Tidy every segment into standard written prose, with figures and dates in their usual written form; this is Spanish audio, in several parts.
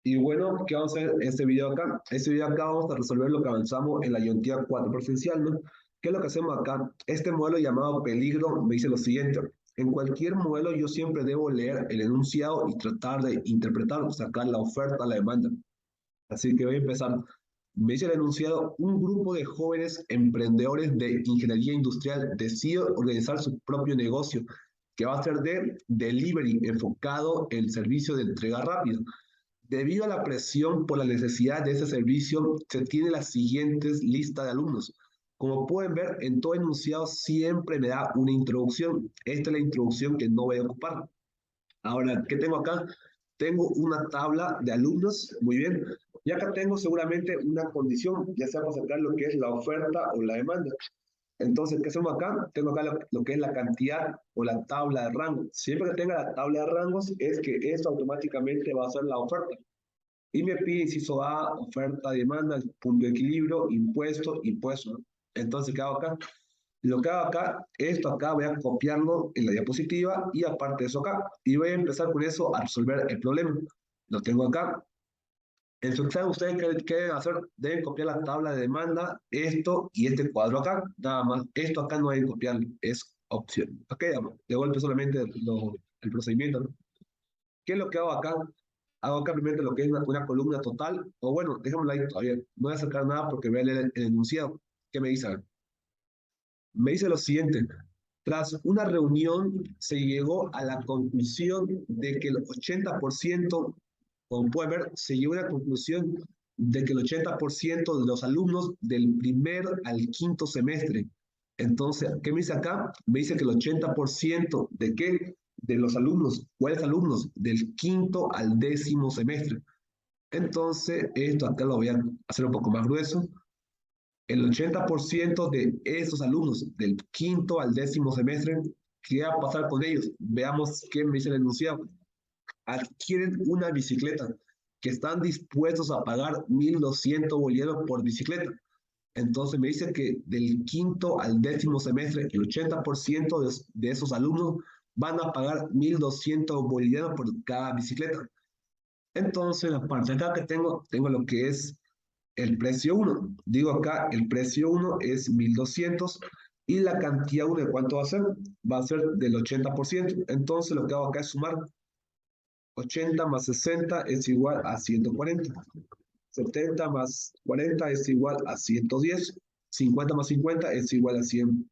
Y bueno, ¿qué vamos a hacer en este video acá? Este video acá vamos a resolver lo que avanzamos en la IoT 4 presencial, ¿no? ¿Qué es lo que hacemos acá? Este modelo llamado peligro me dice lo siguiente. En cualquier modelo yo siempre debo leer el enunciado y tratar de interpretar, sacar la oferta, la demanda. Así que voy a empezar. Me dice el enunciado, un grupo de jóvenes emprendedores de ingeniería industrial decide organizar su propio negocio, que va a ser de delivery, enfocado en servicio de entrega rápida. Debido a la presión por la necesidad de ese servicio, se tiene las siguientes listas de alumnos. Como pueden ver, en todo enunciado siempre me da una introducción. Esta es la introducción que no voy a ocupar. Ahora, ¿qué tengo acá? Tengo una tabla de alumnos, muy bien. Y acá tengo seguramente una condición, ya sea para sacar lo que es la oferta o la demanda. Entonces, ¿qué hacemos acá? Tengo acá lo que es la cantidad o la tabla de rangos. Siempre que tenga la tabla de rangos, es que eso automáticamente va a ser la oferta. Y me pide inciso A, oferta, demanda, punto de equilibrio, impuesto, impuesto, ¿no? Entonces, ¿qué hago acá? Lo que hago acá, esto acá voy a copiarlo en la diapositiva y aparte de eso acá. Y voy a empezar con eso a resolver el problema. Lo tengo acá. En su examen, ustedes qué deben hacer, deben copiar la tabla de demanda, esto y este cuadro acá, nada más. Esto acá no deben copiarlo, es opción. Ok, de golpe solamente el procedimiento, ¿no? ¿Qué es lo que hago acá? Hago acá primero lo que es una columna total, o bueno, déjame ahí todavía. No voy a sacar nada porque voy a leer el enunciado. ¿Qué me dice? A ver. Me dice lo siguiente. Tras una reunión se llegó a la conclusión de que el 80%, como pueden ver, se llegó a la conclusión de que el 80% de los alumnos del primer al quinto semestre. Entonces, ¿qué me dice acá? Me dice que el 80% de qué? De los alumnos. ¿Cuáles alumnos? Del quinto al décimo semestre. Entonces, esto acá lo voy a hacer un poco más grueso. El 80% de esos alumnos del quinto al décimo semestre, ¿qué va a pasar con ellos? Veamos qué me dice el enunciado. Adquieren una bicicleta, que están dispuestos a pagar 1.200 bolivianos por bicicleta. Entonces me dice que del quinto al décimo semestre, el 80% de esos alumnos van a pagar 1.200 bolivianos por cada bicicleta. Entonces, la parte acá que tengo lo que es el precio uno. Digo acá, el precio uno es 1.200 y la cantidad uno de cuánto va a ser? Va a ser del 80%. Entonces, lo que hago acá es sumar 80 más 60 es igual a 140. 70 más 40 es igual a 110. 50 más 50 es igual a 100.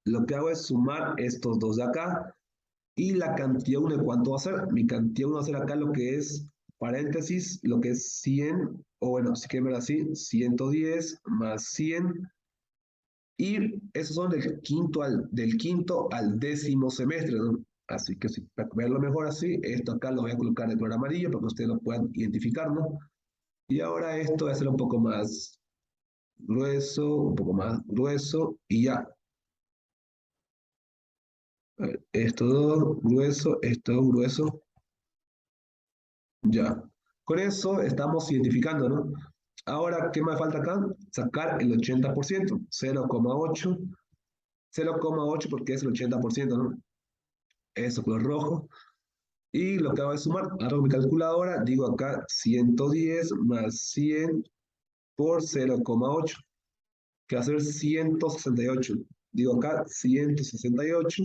Lo que hago es sumar estos dos de acá y la cantidad 1 de cuánto va a ser. Mi cantidad 1 va a ser acá lo que es paréntesis, lo que es 100, o bueno, si quieren ver así, 110 más 100. Y esos son del quinto al décimo semestre, ¿no? Así que si, para verlo mejor así, esto acá lo voy a colocar de color amarillo para que ustedes lo puedan identificar, ¿no? Y ahora esto voy a hacer un poco más grueso, un poco más grueso, y ya. A ver, esto grueso, ya. Con eso estamos identificando, ¿no? Ahora, ¿qué me falta acá? Sacar el 80%, 0,8, 0,8 porque es el 80%, ¿no? Eso, color rojo. Y lo que hago es sumar, agarro mi calculadora, digo acá 110 más 100 por 0,8, que va a ser 168. Digo acá 168.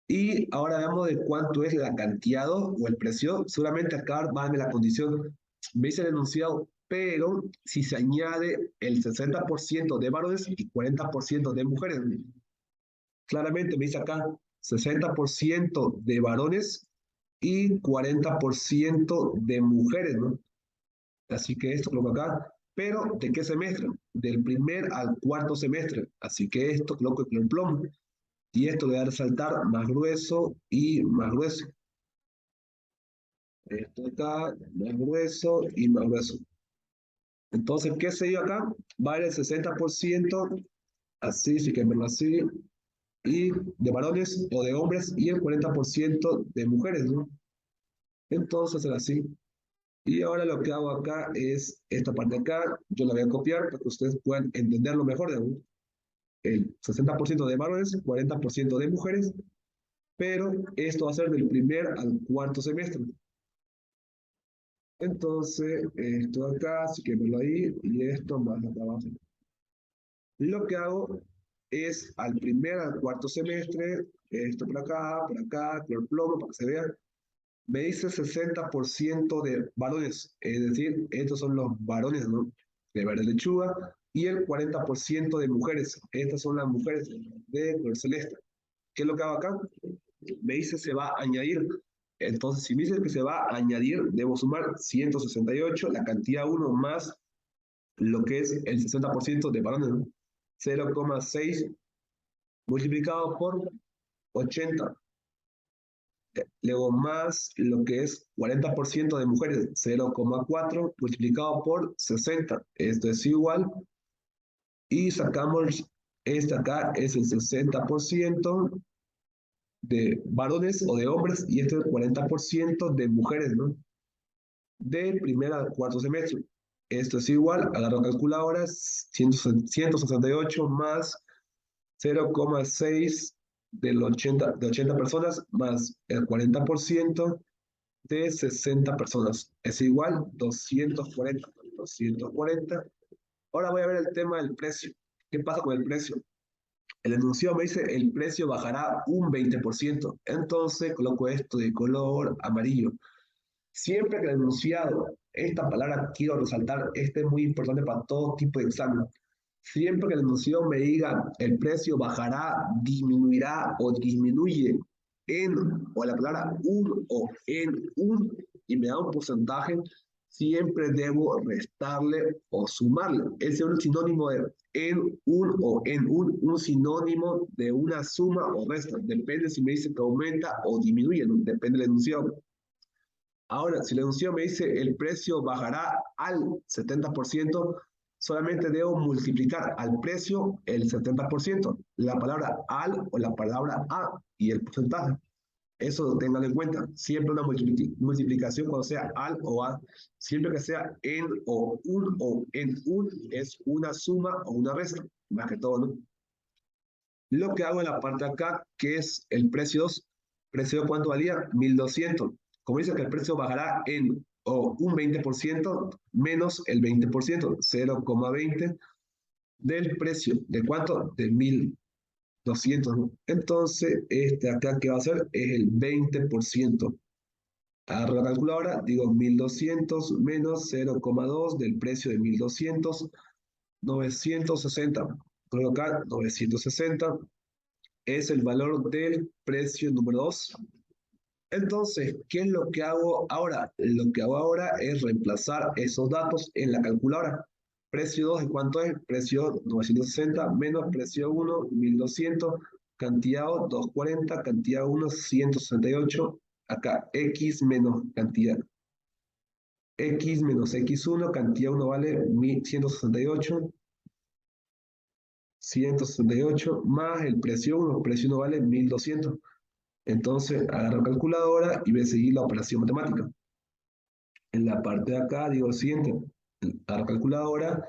Y ahora veamos de cuánto es la cantidad o el precio. Seguramente acá va a darme la condición. Me dice el enunciado, pero si se añade el 60% de varones y 40% de mujeres. Claramente me dice acá 60% de varones y 40% de mujeres, ¿no? Así que esto coloco acá. Pero, ¿de qué semestre? Del primer al cuarto semestre. Así que esto coloco en plomo. Y esto le voy a resaltar más grueso y más grueso. Esto acá, más grueso y más grueso. Entonces, ¿qué se dio acá? Va a ir el 60%, así, si quieren verlo así, y de varones o de hombres, y el 40% de mujeres, ¿no? Entonces, será así. Y ahora lo que hago acá es esta parte de acá, yo la voy a copiar para que ustedes puedan entenderlo mejor, ¿no? El 60% de varones, 40% de mujeres, pero esto va a ser del primer al cuarto semestre. Entonces, esto acá, así que verlo ahí, y esto más acá abajo. Lo que hago es al primer, al cuarto semestre, esto por acá, color plomo, para que se vea, me dice 60% de varones, es decir, estos son los varones, ¿no? De verde lechuga, y el 40% de mujeres, estas son las mujeres de color celeste. ¿Qué es lo que hago acá? Me dice se va a añadir. Entonces, si me dice que se va a añadir, debo sumar 168, la cantidad uno más lo que es el 60% de varones, ¿no? 0,6 multiplicado por 80. Luego más lo que es 40% de mujeres, 0,4 multiplicado por 60. Esto es igual. Y sacamos, este acá es el 60% de varones o de hombres y este es el 40% de mujeres, ¿no? De primer a cuarto semestre. Esto es igual, agarro calculadora, 168 más 0,6 de 80 personas más el 40% de 60 personas. Es igual 240. 240. Ahora voy a ver el tema del precio. ¿Qué pasa con el precio? El enunciado me dice el precio bajará un 20%. Entonces coloco esto de color amarillo. Siempre que el enunciado, esta palabra quiero resaltar, este es muy importante para todo tipo de examen. Siempre que el enunciado me diga el precio bajará, disminuirá o disminuye en, o la palabra un o en un, y me da un porcentaje, siempre debo restarle o sumarle. Ese es un sinónimo de en un o en un sinónimo de una suma o resta. Depende si me dice que aumenta o disminuye, depende del enunciado. Ahora, si el enunciado me dice el precio bajará al 70%, solamente debo multiplicar al precio el 70%, la palabra al o la palabra a y el porcentaje. Eso tengan en cuenta. Siempre una multiplicación cuando sea al o a, siempre que sea en o en un, es una suma o una resta, más que todo, ¿no? Lo que hago en la parte de acá, que es el precio 2. ¿Precio de cuánto valía? 1200. Como dice que el precio bajará en o un 20% menos el 20%, 0,20 del precio. ¿De cuánto? De 1200, ¿no? Entonces, este acá que va a ser es el 20%. Agarro la calculadora, digo 1200 menos 0,2 del precio de 1200, 960. Coloco acá 960 es el valor del precio número 2. Entonces, ¿qué es lo que hago ahora? Lo que hago ahora es reemplazar esos datos en la calculadora. Precio 2, ¿de cuánto es? Precio 960 menos precio 1, 1200, cantidad 240, cantidad 1, 168. Acá, X menos cantidad. X menos X1, cantidad 1 vale 168. 168 más el precio 1 vale 1200. Entonces agarro calculadora y voy a seguir la operación matemática. En la parte de acá digo lo siguiente, agarro calculadora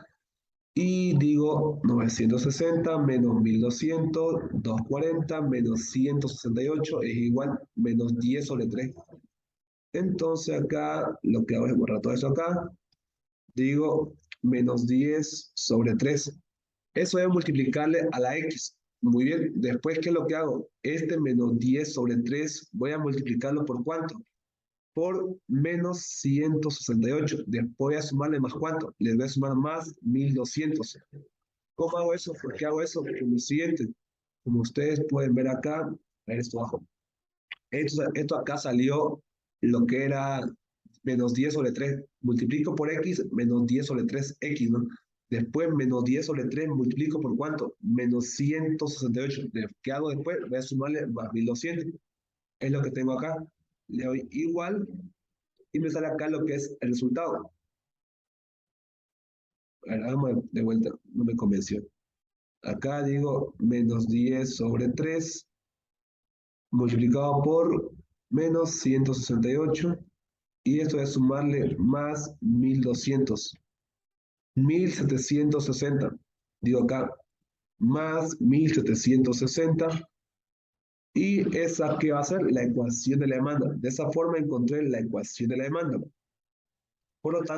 y digo 960 menos 1200, 240 menos 168 es igual menos 10 sobre 3. Entonces acá lo que hago es borrar todo eso acá, digo menos 10 sobre 3. Eso es multiplicarle a la x. Muy bien, después, ¿qué es lo que hago? Este menos 10 sobre 3 voy a multiplicarlo por ¿cuánto? Por menos 168. Después voy a sumarle más ¿cuánto? Les voy a sumar más 1200. ¿Cómo hago eso? ¿Por qué hago eso? Porque lo siguiente, como ustedes pueden ver acá, a ver esto abajo. Esto acá salió lo que era menos 10 sobre 3. Multiplico por x, menos 10 sobre 3x, ¿no? Después, menos 10 sobre 3 multiplico por ¿cuánto? Menos 168. ¿Qué hago después? Voy a sumarle más 1200. Es lo que tengo acá. Le doy igual y me sale acá lo que es el resultado. A ver, hagamos de vuelta, no me convenció. Acá digo menos 10 sobre 3 multiplicado por menos 168 y esto es sumarle más 1200. 1760. Digo acá, más 1760. Y esa que va a ser la ecuación de la demanda. De esa forma encontré la ecuación de la demanda. Por lo tanto,